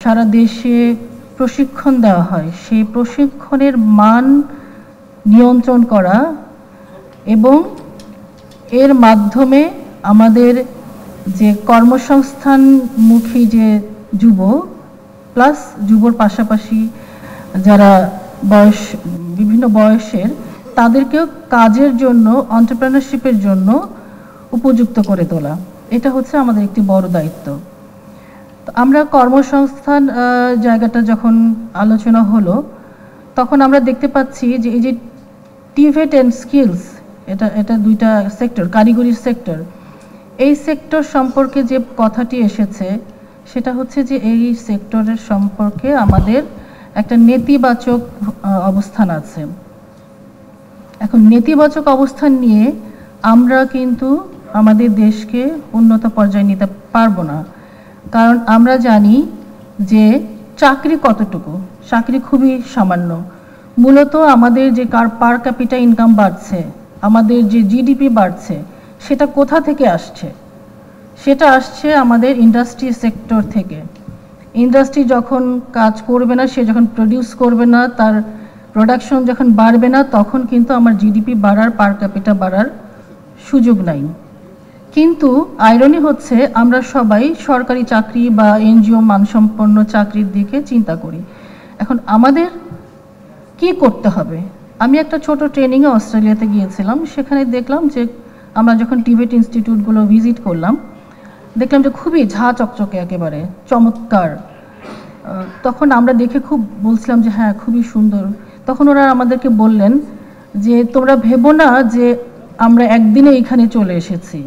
সারা দেশে প্রশিক্ষণ দেওয়া হয়, সেই প্রশিক্ষণের মান নিয়ন্ত্রণ করা এবং এর মাধ্যমে আমাদের যে কর্মসংস্থানমুখী যে যুব প্লাস যুবর পাশাপাশি যারা বিভিন্ন বয়সের তাদেরকেও কাজের জন্য এন্টারপ্রেনারশিপের জন্য উপযুক্ত করে তোলা, এটা হচ্ছে আমাদের একটি বড় দায়িত্ব। আমরা কর্মসংস্থান জায়গাটা যখন আলোচনা হলো তখন আমরা দেখতে পাচ্ছি যে এই যে টিভেট অ্যান্ড স্কিলস, এটা দুইটা সেক্টর, কারিগরি সেক্টর, এই সেক্টর সম্পর্কে যে কথাটি এসেছে সেটা হচ্ছে যে এই সেক্টরের সম্পর্কে আমাদের একটা নেতিবাচক অবস্থান আছে। এখন নেতিবাচক অবস্থান নিয়ে আমরা কিন্তু আমাদের দেশকে উন্নত পর্যায়ে নিতে পারবো না, কারণ আমরা জানি যে চাকরি কতটুকু, চাকরি খুবই সামান্য। মূলত আমাদের যে পার ক্যাপিটা ইনকাম বাড়ছে, আমাদের যে জিডিপি বাড়ছে, সেটা কোথা থেকে আসছে? সেটা আসছে আমাদের ইন্ডাস্ট্রি সেক্টর থেকে। ইন্ডাস্ট্রি যখন কাজ করবে না, সে যখন প্রডিউস করবে না, তার প্রোডাকশন যখন বাড়বে না, তখন কিন্তু আমার জিডিপি বাড়ার, পার ক্যাপিটা বাড়ার সুযোগ নাই। কিন্তু আইরনি হচ্ছে আমরা সবাই সরকারি চাকরি বা এনজিও মানসম্পন্ন চাকরির দিকে চিন্তা করি। এখন আমাদের কি করতে হবে? আমি একটা ছোট ট্রেনিংয়ে অস্ট্রেলিয়াতে গিয়েছিলাম, সেখানে দেখলাম যে আমরা যখন টিভেট ইনস্টিটিউটগুলো ভিজিট করলাম দেখলাম যে খুবই ঝাঁ চকচকে, একেবারে চমৎকার। তখন আমরা দেখে খুব বলছিলাম যে হ্যাঁ খুবই সুন্দর। তখন ওরা আমাদেরকে বললেন যে তোমরা ভেবো না যে আমরা একদিনে এখানে চলে এসেছি,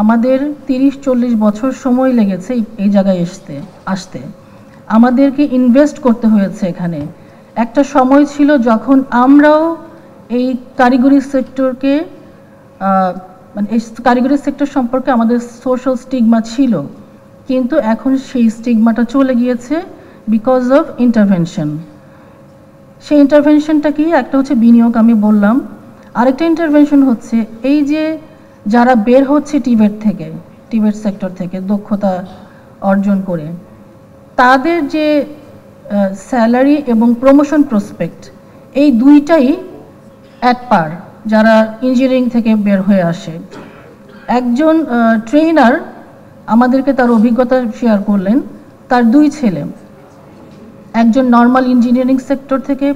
আমাদের 30-40 বছর সময় লেগেছে এই জায়গায় আসতে। আমাদেরকে ইনভেস্ট করতে হয়েছে এখানে। একটা সময় ছিল যখন আমরাও এই কারিগরি সেক্টরকে মানে এই কারিগরি সেক্টর সম্পর্কে আমাদের সোশ্যাল স্টিগমা ছিল, কিন্তু এখন সেই স্টিগমাটা চলে গিয়েছে বিকজ অফ ইন্টারভেনশন। সেই ইন্টারভেনশনটা কি? একটা হচ্ছে বিনিয়োগ, আমি বললাম। আরেকটা ইন্টারভেনশন হচ্ছে এই যে যারা বের হচ্ছে টিভেট সেক্টর থেকে দক্ষতা অর্জন করে, তাদের যে স্যালারি এবং প্রমোশন প্রসপেক্ট, এই দুইটাই অ্যাট পার যারা ইঞ্জিনিয়ারিং থেকে বের হয়ে আসে। একজন ট্রেনার আমাদেরকে তার অভিজ্ঞতা শেয়ার করলেন, তার 2 ছেলে, একজন নর্মাল ইঞ্জিনিয়ারিং সেক্টর থেকে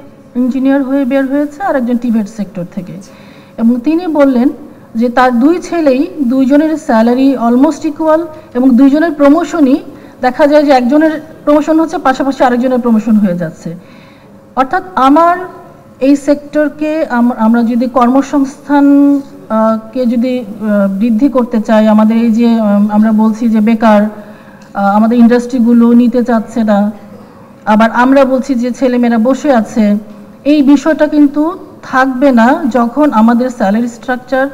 ইঞ্জিনিয়ার হয়ে বের হয়েছে আর একজন টিভেট সেক্টর থেকে, এবং তিনি বললেন যে তার 2 ছেলেই দুইজনের স্যালারি অলমোস্ট ইকুয়াল এবং দুইজনের প্রমোশনই দেখা যায় যে একজনের প্রমোশন হচ্ছে পাশাপাশি আরেকজনের প্রমোশন হয়ে যাচ্ছে। অর্থাৎ আমার এই সেক্টরকে আমরা যদি কর্মসংস্থানকে যদি বৃদ্ধি করতে চাই, আমাদের এই যে আমরা বলছি যে বেকার, আমাদের ইন্ডাস্ট্রিগুলো নিতে চাচ্ছে না, আবার আমরা বলছি যে ছেলেমেয়েরা বসে আছে, এই বিষয়টা কিন্তু থাকবে না যখন আমাদের স্যালারি স্ট্রাকচার,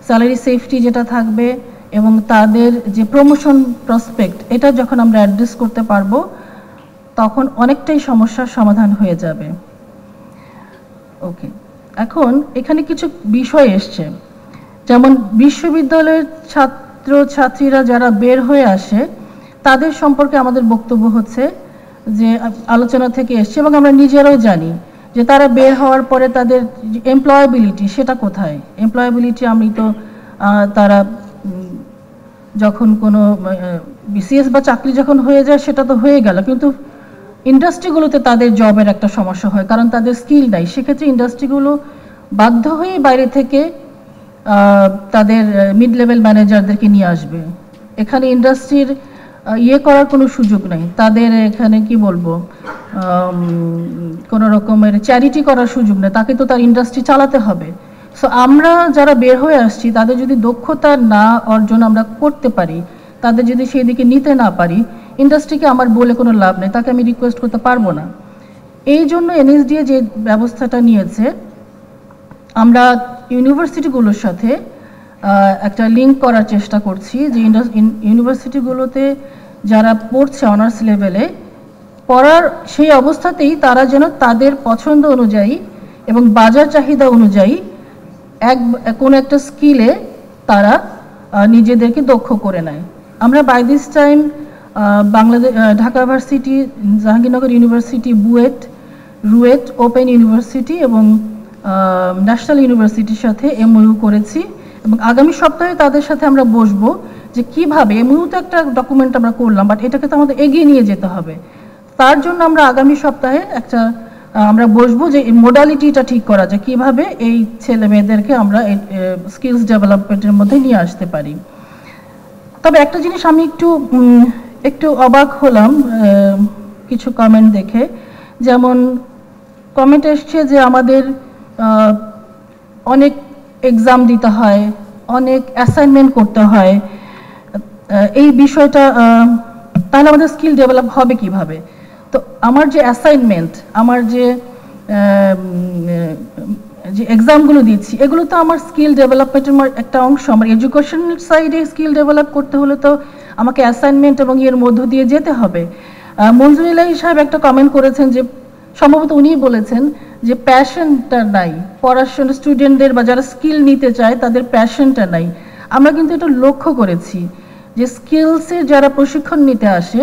স্যালারি সেফটি যেটা থাকবে এবং তাদের যে প্রমোশন প্রসপেক্ট, এটা যখন আমরা অ্যাড্রেস করতে পারবো তখন অনেকটাই সমস্যার সমাধান হয়ে যাবে। ওকে, এখন এখানে কিছু বিষয় এসছে, যেমন বিশ্ববিদ্যালয়ের ছাত্রছাত্রীরা যারা বের হয়ে আসে তাদের সম্পর্কে আমাদের বক্তব্য হচ্ছে যে আলোচনা থেকে এসছে এবং আমরা নিজেরাও জানি যে তারা বের হওয়ার পরে তাদের এমপ্লয়াবিলিটি সেটা কোথায়? এমপ্লয়াবিলিটি আমি তো তারা যখন কোনো বিসিএস বা চাকরি যখন হয়ে যায় সেটা তো হয়ে গেল, কিন্তু ইন্ডাস্ট্রিগুলোতে তাদের জবের একটা সমস্যা হয় কারণ তাদের স্কিল নাই। সেক্ষেত্রে ইন্ডাস্ট্রিগুলো বাধ্য হয়ে বাইরে থেকে তাদের মিড লেভেল ম্যানেজারদেরকে নিয়ে আসবে। এখানে ইন্ডাস্ট্রির করার কোনো সুযোগ নেই, তাদের এখানে কি বলবো কোনো রকমের চ্যারিটি করার সুযোগ নেই, তাকে তো তার ইন্ডাস্ট্রি চালাতে হবে। সো আমরা যারা বের হয়ে আসছি তাদের যদি দক্ষতা না অর্জন আমরা করতে পারি, তাদের যদি সেই দিকে নিতে না পারি, ইন্ডাস্ট্রিকে আমার বলে কোনো লাভ নেই, তাকে আমি রিকোয়েস্ট করতে পারবো না। এই জন্য এনএসডিএ যে ব্যবস্থাটা নিয়েছে, আমরা ইউনিভার্সিটিগুলোর সাথে একটা লিঙ্ক করার চেষ্টা করছি যে ইউনিভার্সিটিগুলোতে যারা পড়ছে অনার্স লেভেলে পড়ার সেই অবস্থাতেই তারা যেন তাদের পছন্দ অনুযায়ী এবং বাজার চাহিদা অনুযায়ী কোনো একটা স্কিলে তারা নিজেদেরকে দক্ষ করে নেয়। আমরা by this time Bangladesh, Dhaka varsity, Jahangirnagar university, RUET open university এবং ন্যাশনাল ইউনিভার্সিটির সাথে এমওইউ করেছি এবং আগামী সপ্তাহে তাদের সাথে আমরা বসবো যে কিভাবে, এমওইউ তো একটা ডকুমেন্ট আমরা করলাম, বাট এটাকে তো আমাদের এগিয়ে নিয়ে যেতে হবে। তার জন্য আমরা আগামী সপ্তাহে আমরা বসবো যে মোডালিটিটা ঠিক করা যায়, কিভাবে এই ছেলে মেয়েদেরকে আমরা স্কিলস ডেভেলপমেন্টের মধ্যে নিয়ে আসতে পারি। তবে একটা জিনিস আমি একটু অবাক হলাম কিছু কমেন্ট দেখে, যেমন কমেন্ট এসছে যে আমাদের অনেক এক্সাম দিতে হয়, অনেক অ্যাসাইনমেন্ট করতে হয়, এই বিষয়টা তাহলে আমাদের স্কিল ডেভেলপ হবে কিভাবে? তো আমার যে অ্যাসাইনমেন্ট, আমার যে এক্সামগুলো দিচ্ছি, এগুলো তো আমার স্কিল ডেভেলপমেন্টের একটা অংশ। আমার এডুকেশনাল সাইডে স্কিল ডেভেলপ করতে হলে তো আমাকে অ্যাসাইনমেন্ট এবং এর মধ্য দিয়ে যেতে হবে। মঞ্জুর ইলাহি সাহেব একটা কমেন্ট করেছেন যে সম্ভবত উনিই বলেছেন যে প্যাশনটা নাই পড়াশোনা, স্টুডেন্টদের বা যারা স্কিল নিতে চায় তাদের প্যাশনটা নাই। আমরা কিন্তু এটা লক্ষ্য করেছি যে স্কিলসের যারা প্রশিক্ষণ নিতে আসে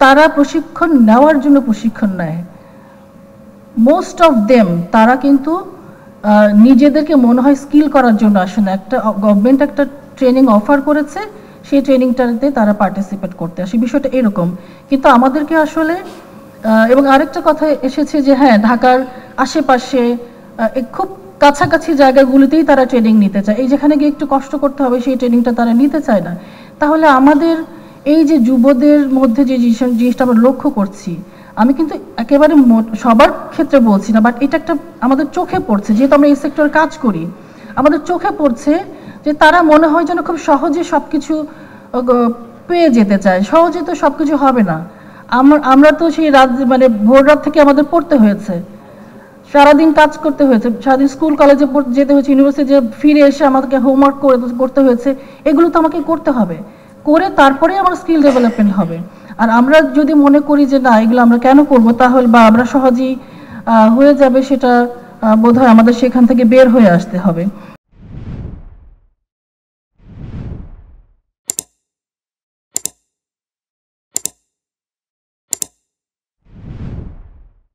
তারা প্রশিক্ষণ নেওয়ার জন্য প্রশিক্ষণ নেয়, মোস্ট অফ দেম তারা কিন্তু নিজেদেরকে মনে হয় স্কিল করার জন্য আসে না। গভর্নমেন্ট একটা ট্রেনিং অফার করেছে, সেই ট্রেনিংটাতে তারা পার্টিসিপেট করতে আসে, বিষয়টা এরকম। কিন্তু আমাদেরকে আসলে এবং আরেকটা কথা এসেছে যে হ্যাঁ, ঢাকার আশেপাশে খুব কাছাকাছি জায়গাগুলিতেই তারা ট্রেনিং নিতে চায়, এই যেখানে গিয়ে একটু কষ্ট করতে হবে সেই ট্রেনিংটা তারা নিতে চায় না। তাহলে আমাদের এই যে যুবদের মধ্যে যে জিনিসটা আমরা লক্ষ্য করছি, আমি কিন্তু একেবারে সবার ক্ষেত্রে বলছি না, বাট এটা একটা আমাদের চোখে পড়ছে, যেহেতু আমরা এই সেক্টরে কাজ করি, আমাদের চোখে পড়ছে যে তারা মনে হয় যেন খুব সহজে সব কিছু পেয়ে যেতে চায়। সহজে তো সব কিছু হবে না। আমরা তো সেই মানে ভোর রাত থেকে আমাদের পড়তে হয়েছে, সারাদিন কাজ করতে হয়েছে, সারাদিন স্কুল কলেজে যেতে হয়েছে, ইউনিভার্সিটি ফিরে এসে আমাদেরকে হোমওয়ার্ক করতে হয়েছে, এগুলো তো আমাকে করতে হবে, করে তারপরে আমার স্কিল ডেভেলপমেন্ট হবে। আর আমরা যদি মনে করি যে না এগুলো আমরা কেন করব, তাহলে বা আমরা সহজেই হয়ে যাবে, সেটা বোধহয় আমাদের সেখান থেকে বের হয়ে আসতে হবে।